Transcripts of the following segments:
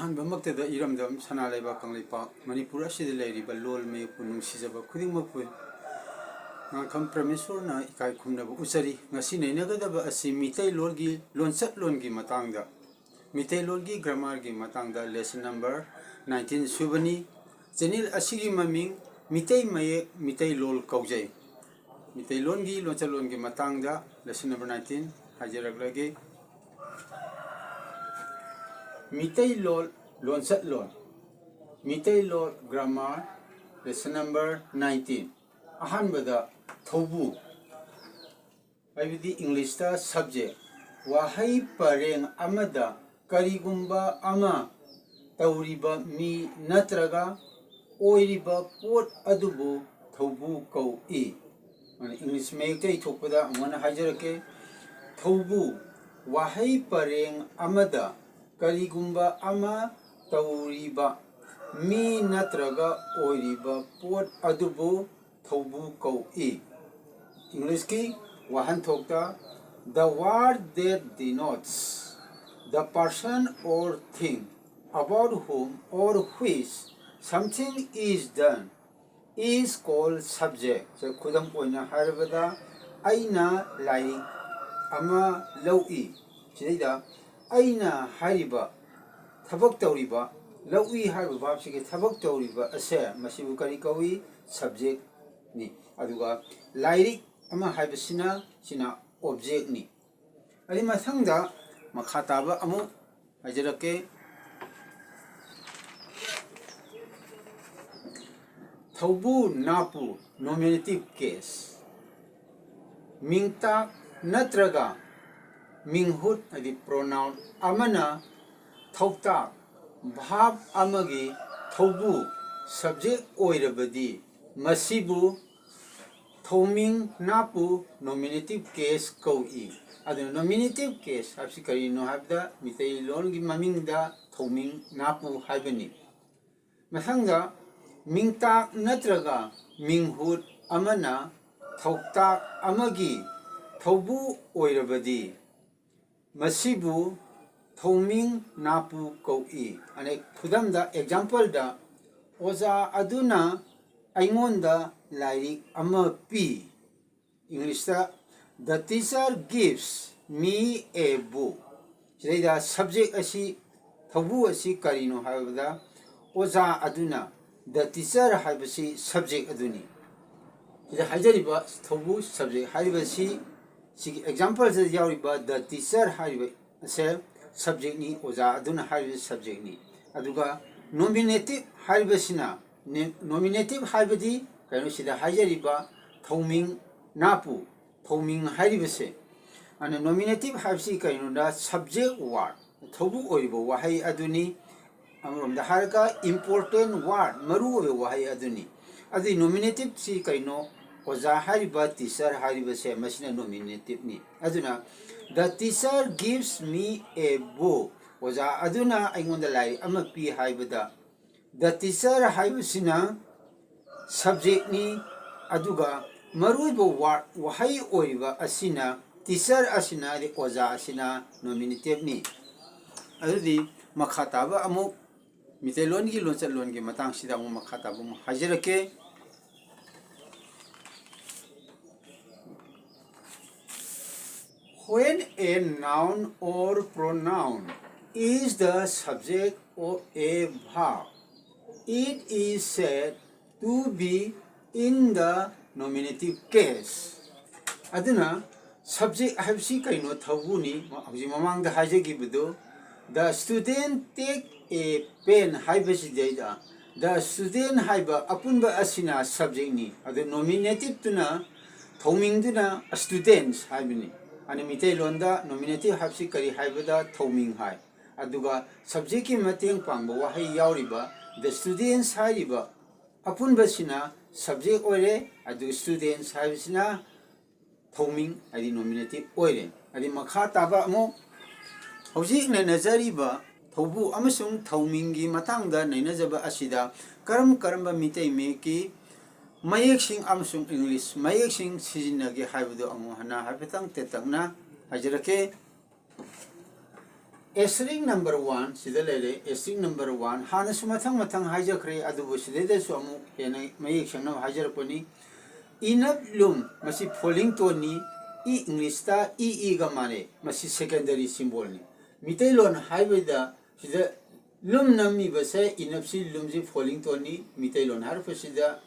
ꯑꯍꯥꯟꯕꯃꯛꯇꯗ ꯏꯔꯝꯗꯝ ꯁꯅꯥꯂꯩꯕꯥꯛ ꯀꯪꯂꯩꯄꯥꯛ ꯃꯅꯤꯄꯨꯔ ꯑꯁꯤꯗ ꯂꯩꯔꯤꯕ ꯂꯣꯜ ꯃꯌꯦꯛꯄꯨ ꯅꯨꯡꯁꯤꯖꯕ ꯈꯨꯗꯤꯡꯃꯛꯄꯨ ꯉꯥꯡꯈꯝ ꯄ꯭ꯔꯃꯦꯁꯣꯔꯅ ꯏꯀꯥꯏ ꯈꯨꯝꯅꯕ ꯎꯠꯆꯔꯤ꯫ ꯉꯁꯤ ꯅꯩꯅꯒꯗꯕ ꯑꯁꯤ ꯃꯤꯇꯩꯂꯣꯟꯒꯤ ꯂꯣꯟꯆꯠꯂꯣꯟꯒꯤ ꯃꯇꯥꯡꯗ ꯃꯤꯇꯩꯂꯣꯟꯒꯤ ꯒ꯭ꯔꯥꯃꯥꯔꯒꯤ ꯃꯇꯥꯡꯗ ꯂꯦꯁꯟ ꯅꯝꯕꯔ 19 ꯁꯨꯕꯅꯤ꯫ ꯆꯦꯅꯦꯜ ꯑꯁꯤꯒꯤ ꯃꯃꯤꯡ ꯃꯤꯇꯩ ꯃꯌꯦꯛ ꯃꯤꯇꯩꯂꯣꯟ ꯀꯧꯖꯩ꯫ ꯃꯤꯇꯩꯂꯣꯟꯒꯤ ꯂꯣꯟꯆꯠꯂꯣꯟꯒꯤ ꯃꯇꯥꯡꯗ ꯂꯦꯁꯟ ꯅꯝꯕꯔ 19 ꯍꯥꯏꯖꯔꯛꯂꯒꯦ꯫ ꯃꯤꯇꯩꯂꯣꯟ ꯂꯣꯟꯆꯠꯂꯣꯟ ꯃꯤꯇꯩꯂꯣꯟ ꯒ꯭ꯔꯥꯃꯥꯔ ꯂꯦꯁꯟ ꯅꯝꯕꯔ 19 ꯑꯍꯥꯟꯕꯗ ꯊꯧꯕꯨ ꯍꯥꯏꯕꯗꯤ ꯏꯪꯂꯤꯁꯇ ꯁꯕꯖꯦꯛ ꯋꯥꯍꯩ ꯄꯔꯦꯡ ꯑꯃꯗ ꯀꯔꯤꯒꯨꯝꯕ ꯑꯃ ꯇꯧꯔꯤꯕ ꯃꯤ ꯅꯠꯇ꯭ꯔꯒ ꯑꯣꯏꯔꯤꯕ ꯄꯣꯠ ꯑꯗꯨꯕꯨ ꯊꯧꯕꯨ ꯀꯧꯏ꯫ ꯏꯪꯂꯤꯁ ꯃꯌꯦꯛꯇ ꯏꯊꯣꯛꯄꯗ ꯑꯃꯨꯛ ꯍꯥꯏꯖꯔꯛꯀꯦ꯫ ꯊꯧꯕꯨ ꯋꯥꯍꯩ ꯄꯔꯦꯡ ꯑꯃꯗ ꯀꯔꯤꯒꯨꯝꯕ ꯑꯃ ꯇꯧꯔꯤꯕ ꯃꯤ ꯅꯠꯇ꯭ꯔꯒ ꯑꯣꯏꯔꯤꯕ ꯄꯣꯠ ꯑꯗꯨꯕꯨ ꯊꯧꯕꯨ ꯀꯧꯏ꯫ ꯏꯪꯂꯤꯁꯀꯤ ꯋꯥꯍꯟꯊꯣꯛꯇ the word that denotes the person or thing about whom or which something is done is called subject. ꯈꯨꯗꯝ ꯑꯣꯏꯅ ꯍꯥꯏꯔꯕꯗ ꯑꯩꯅ ꯂꯥꯏꯔꯤꯛ ꯑꯃ ꯂꯧꯏ꯫ ꯁꯤꯗꯩꯗ ꯑꯩꯅ ꯍꯥꯏꯔꯤꯕ ꯊꯕꯛ ꯇꯧꯔꯤꯕ ꯂꯧꯏ ꯍꯥꯏꯔꯤꯕ ꯚꯥꯕꯁꯤꯒꯤ ꯊꯕꯛ ꯇꯧꯔꯤꯕ ꯑꯁꯦ ꯃꯁꯤꯕꯨ ꯀꯔꯤ ꯀꯧꯏ? ꯁꯕꯖꯦꯛꯅꯤ꯫ ꯑꯗꯨꯒ ꯂꯥꯏꯔꯤꯛ ꯑꯃ ꯍꯥꯏꯕꯁꯤꯅ ꯑꯣꯕꯖꯦꯛꯅꯤ꯫ ꯑꯗꯨ ꯃꯊꯪꯗ ꯃꯈꯥ ꯇꯥꯕ ꯑꯃꯨꯛ ꯍꯥꯏꯖꯔꯛꯀꯦ꯫ ꯊꯧꯕꯨ ꯅꯥꯄꯨ ꯅꯣꯃꯤꯅꯦꯇꯤꯚ ꯀꯦꯁ ꯃꯤꯡꯇꯥꯛ ꯅꯠꯇ꯭ꯔꯒ ꯃꯤꯡꯍꯨꯠ ꯍꯥꯏꯗꯤ ꯄ꯭ꯔꯣꯅꯥꯎꯟ ꯑꯃꯅ ꯊꯧꯇꯥꯛ ꯚꯥꯕ ꯑꯃꯒꯤ ꯊꯧꯕꯨ ꯁꯕꯖꯦꯛ ꯑꯣꯏꯔꯕꯗꯤ ꯃꯁꯤꯕꯨ ꯊꯧꯃꯤꯡ ꯅꯥꯄꯨ ꯅꯣꯃꯤꯅꯦꯇꯤꯚ ꯀꯦꯁ ꯀꯧꯏ꯫ ꯑꯗꯨꯅ ꯅꯣꯃꯤꯅꯦꯇꯤꯚ ꯀꯦꯁ ꯍꯥꯏꯕꯁꯤ ꯀꯔꯤꯅꯣ ꯍꯥꯏꯕꯗ ꯃꯤꯇꯩꯂꯣꯟꯒꯤ ꯃꯃꯤꯡꯗ ꯊꯧꯃꯤꯡ ꯅꯥꯄꯨ ꯍꯥꯏꯕꯅꯤ꯫ ꯃꯊꯪꯗ ꯃꯤꯡꯇꯥꯛ ꯅꯠꯇ꯭ꯔꯒ ꯃꯤꯡꯍꯨꯠ ꯑꯃꯅ ꯊꯧꯇꯥꯛ ꯑꯃꯒꯤ ꯊꯧꯕꯨ ꯑꯣꯏꯔꯕꯗꯤ ꯃꯁꯤꯕꯨ ꯊꯧꯃꯤꯡ ꯅꯥꯄꯨ ꯀꯧꯏ꯫ ꯈꯨꯗꯝꯗ ꯑꯦꯛꯖꯥꯝꯄꯜꯗ ꯑꯣꯖꯥ ꯑꯗꯨꯅ ꯑꯩꯉꯣꯟꯗ ꯂꯥꯏꯔꯤꯛ ꯑꯃ ꯄꯤ꯫ ꯏꯪꯂꯤꯁꯇ the teacher gives me a book. ꯁꯤꯗꯩꯗ ꯁꯕꯖꯦꯛ ꯑꯁꯤ ꯊꯧꯕꯨ ꯑꯁꯤ ꯀꯔꯤꯅꯣ ꯍꯥꯏꯕꯗ ꯑꯣꯖꯥ ꯑꯗꯨꯅ the teacher ꯍꯥꯏꯕꯁꯤ ꯁꯕꯖꯦꯛ ꯑꯗꯨꯅꯤ꯫ ꯁꯤꯗ ꯍꯥꯏꯖꯔꯤꯕ ꯊꯧꯕꯨ ꯁꯕꯖꯦꯛ ꯍꯥꯏꯔꯤꯕꯁꯤ ꯁꯤꯒꯤ ꯑꯦꯛꯖꯥꯝꯄꯜꯁꯤꯗ ꯌꯥꯎꯔꯤꯕ the teacher ꯍꯥꯏꯔꯤꯕ ꯑꯁꯦ ꯁꯕꯖꯦꯛꯅꯤ꯫ ꯑꯣꯖꯥ ꯑꯗꯨꯅ ꯍꯥꯏꯔꯤꯕ ꯁꯕꯖꯦꯛꯅꯤ꯫ ꯑꯗꯨꯒ ꯅꯣꯃꯤꯅꯦꯇꯤꯚ ꯍꯥꯏꯔꯤꯕꯁꯤꯅ ꯅꯣꯃꯤꯅꯦꯇꯤꯚ ꯍꯥꯏꯕꯗꯤ ꯀꯩꯅꯣ ꯁꯤꯗ ꯍꯥꯏꯖꯔꯤꯕ ꯊꯧꯃꯤꯡ ꯅꯥꯄꯨ ꯊꯧꯃꯤꯡ ꯍꯥꯏꯔꯤꯕꯁꯦ ꯅꯣꯃꯤꯅꯦꯇꯤꯚ ꯍꯥꯏꯕꯁꯤ ꯀꯩꯅꯣꯗ ꯁꯕꯖꯦꯛ ꯋꯥꯔꯗ ꯊꯧꯕꯨ ꯑꯣꯏꯔꯤꯕ ꯋꯥꯍꯩ ꯑꯗꯨꯅꯤ꯫ ꯑꯃꯔꯣꯝꯗ ꯍꯥꯏꯔꯒ ꯏꯝꯄꯣꯔꯇꯦꯟ ꯋꯥꯔꯗ ꯃꯔꯨꯑꯣꯏꯕ ꯋꯥꯍꯩ ꯑꯗꯨꯅꯤ꯫ ꯑꯗꯨꯗꯤ ꯅꯣꯃꯤꯅꯦꯇꯤꯚꯁꯤ ꯀꯩꯅꯣ? ꯑꯣꯖꯥ ꯍꯥꯏꯔꯤꯕ ꯇꯤꯆꯔ ꯍꯥꯏꯔꯤꯕꯁꯦ ꯃꯁꯤꯅ ꯅꯣꯃꯤꯅꯦꯇꯤꯚꯅꯤ꯫ ꯑꯗꯨꯅ the teacher gives me a book. ꯑꯣꯖꯥ ꯑꯗꯨꯅ ꯑꯩꯉꯣꯟꯗ ꯂꯥꯏꯔꯤꯛ ꯑꯃ ꯄꯤ ꯍꯥꯏꯕꯗ the teacher ꯍꯥꯏꯕꯁꯤꯅ ꯁꯕꯖꯦꯛꯅꯤ꯫ ꯑꯗꯨꯒ ꯃꯔꯨꯑꯣꯏꯕ ꯋꯥꯔꯗ ꯋꯥꯍꯩ ꯑꯣꯏꯔꯤꯕ ꯑꯁꯤꯅ ꯇꯤꯆꯔ ꯑꯁꯤꯅ ꯑꯣꯖꯥ ꯑꯁꯤꯅ ꯅꯣꯃꯤꯅꯦꯇꯤꯚꯅꯤ꯫ ꯑꯗꯨꯗꯤ ꯃꯈꯥ ꯇꯥꯕ ꯑꯃꯨꯛ ꯃꯤꯇꯩꯂꯣꯟꯒꯤ ꯂꯣꯟꯆꯠꯂꯣꯟꯒꯤ ꯃꯇꯥꯡꯁꯤꯗ ꯑꯃꯨꯛ ꯃꯈꯥ ꯇꯥꯕ ꯑꯃꯨꯛ ꯍꯥꯏꯖꯔꯛꯀꯦ꯫ When a noun or pronoun is the subject of a verb, it is said to be in the nominative case. aduna subject habsi kaino thawuni hauji mamang da haijagibudu the student take a pen haibasi deida the student haiba apunba asina subject ni adu nominative tuna thawming duna students haibini ani mitei londa nominative habsi kari haibada thawming hai aduga subject ki mateng pangba wahai yauriba the students haiba apunba sina subject oire adu students haibisina thawming adi nominative oire adi makha taba amo hojik nainajariba thawbu amasung thawming gi matangda nainajaba asida karamba mitei meki mayeksing amasung english mayeksing sizinage haibado amo hana haibetang tetangna hajarake asterisk number 1 sida lele asterisk number 1 hana su mathang haja kre adubu sida de su amu hena mayek shangna hajar poni inap lum masi falling to ni e english ta e ga mane masi secondary symbol ni mitai lon haibeda sida lum nami base inap si lum ji falling to ni mitai lon har sida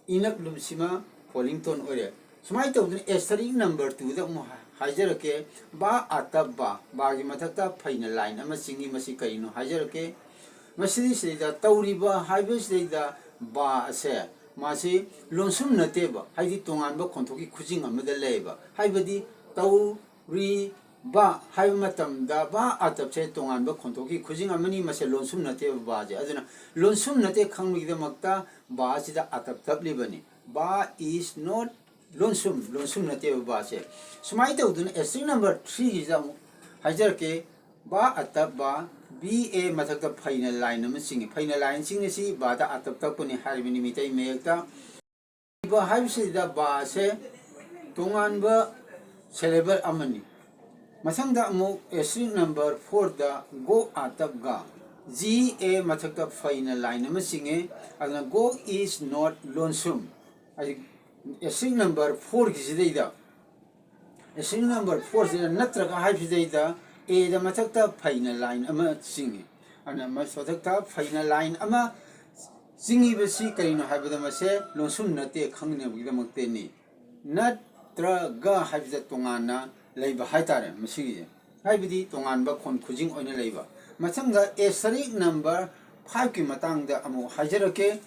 inap lum sima falling to ore sumai to asterisk number 2 da mu hajar ke ba atab ba gi mathakta phaina line ama singi masi kaino hajar ke masi sida tawriba haibe sida ba ase masi lonsum nate ba haidi tongan ba khonthoki khujing amada leba haibadi tawri ba hai matam da ba atab che tongan ba khonthoki khujing amani mase lonsum nate ba je aduna lonsum nate khangmi da makta ba sida atab tabli bani ba is not lonsum nate ba se sumai ta udun asterisk number 3 is hajar ke ba atab ba ba mathakta final line am singi final line singi si ba da atab tak puni harbini mitai mekta ba haibsi da ba se tongan ba syllable amani masang da mo asterisk number 4 da go atab ga ga mathakta final line am singi adna go is not lonsum asterisk number 4 ki sidai asterisk number 4 sida natraga haibsi da a da mathakta final line ama singi ana mathakta final line ama singi besi kaino haibada mase lonsum nate khangne bugida makte ni natraga haibda tongana leiba haitare masigi haibidi tongan ba khon khujing oina leiba mathangda asterisk number 5 ki matang da amu hajarake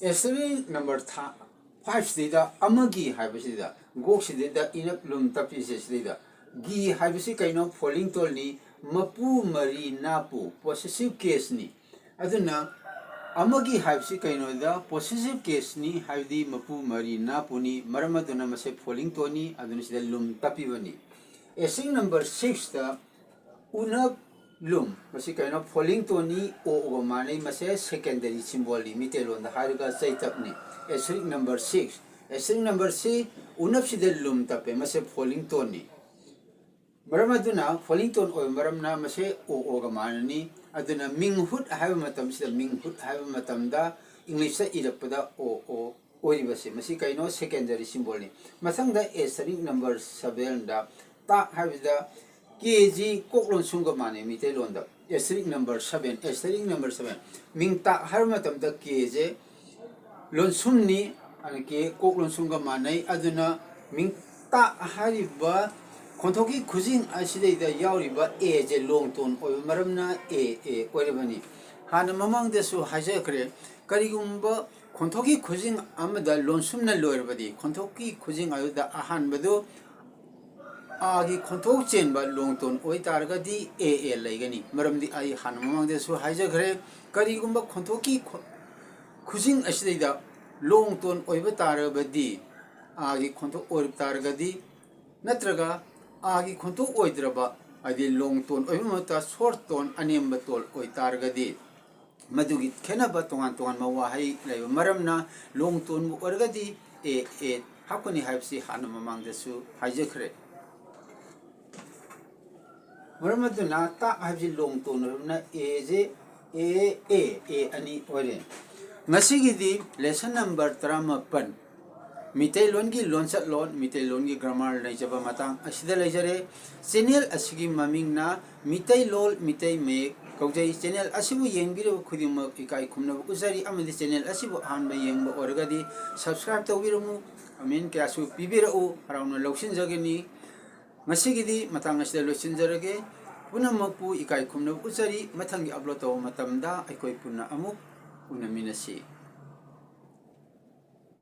asterisk number 5 sida amagi haibasida gok sida inap lum tapi sida gi haibasi kaino falling tol ni mapu mari napu possessive case ni aduna amagi haibasi kaino da possessive case ni haibdi mapu mari napu ni maramaduna mase falling tol ni aduna sida lum tapi bani asterisk number 6 da unap lum masi kaino falling to ni o mane mase secondary symbol ni mitelon da haruga saitap ni asterisk number 6 asterisk number 6 unap sida lum tape mase falling to ni maramaduna falling to o maramna mase o ga manani aduna minghut haiba matam sida minghut haiba matam da english sa irapada o oibase masi kaino secondary symbol ni masang da asterisk number 7 da ta haibida kg koklon sunga mane mite londa asterisk number 7 asterisk number 7 mingta harma tamda kj lon sumni anke koklon sunga mane aduna mingta hariba khonthoki khujing asidai yauriba a je long ton oi maramna a oirabani hana mamang desu haja kre karigumba khonthoki khujing amada lon sumna loirabadi khonthoki khujing ayuda ahan badu आगे खंथोक chain लोंग tone ओई तारगदी ए लेगनी मरमदी आई हान ममंगदे सु हाइजखरे करिगुंबा खंथोकी खुजिंग असिदैदा लोंग tone ओइबा तारबदी आगे खंथोक ओइब तारगदी नत्रगा आगे खंथोक ओइद्रबा आदि लोंग tone ओइबा मता short tone अनेम्बा toll ओइ तारगदी मदुगी खेनबा तोंगान तोंगान मवाहाई लेबा मरमना लोंग टोन ओरगदी ए हाकुनि हाइबसी हान ममंगदे सु हाइजखरे मरमदुना ता हाबजी लोंग टोन ना ए जे ए अनि ओरे ngasigiदी लेसन नंबर 38 मितै लोनगी लोनसत लोन मितै लोनगी ग्रामर लेजबा मतंग असिदा लेजरे चैनल असिगी ममिंगना मितै लोल मितै मे कौजै चैनल असिबु येंबिरो खुदिम इकाई खुमनब उजरी अमदि चैनल असिबु हानबा येंबा ओरगदी सब्सक्राइब तौबिरमु अमिन क्यासु पिबिरउ हराउन लौसिन जगनी ngasigiदी matang asida losinjarage punampu ikai khumna uchari mathangi upload taw matamda aikoi punna amuk unaminasi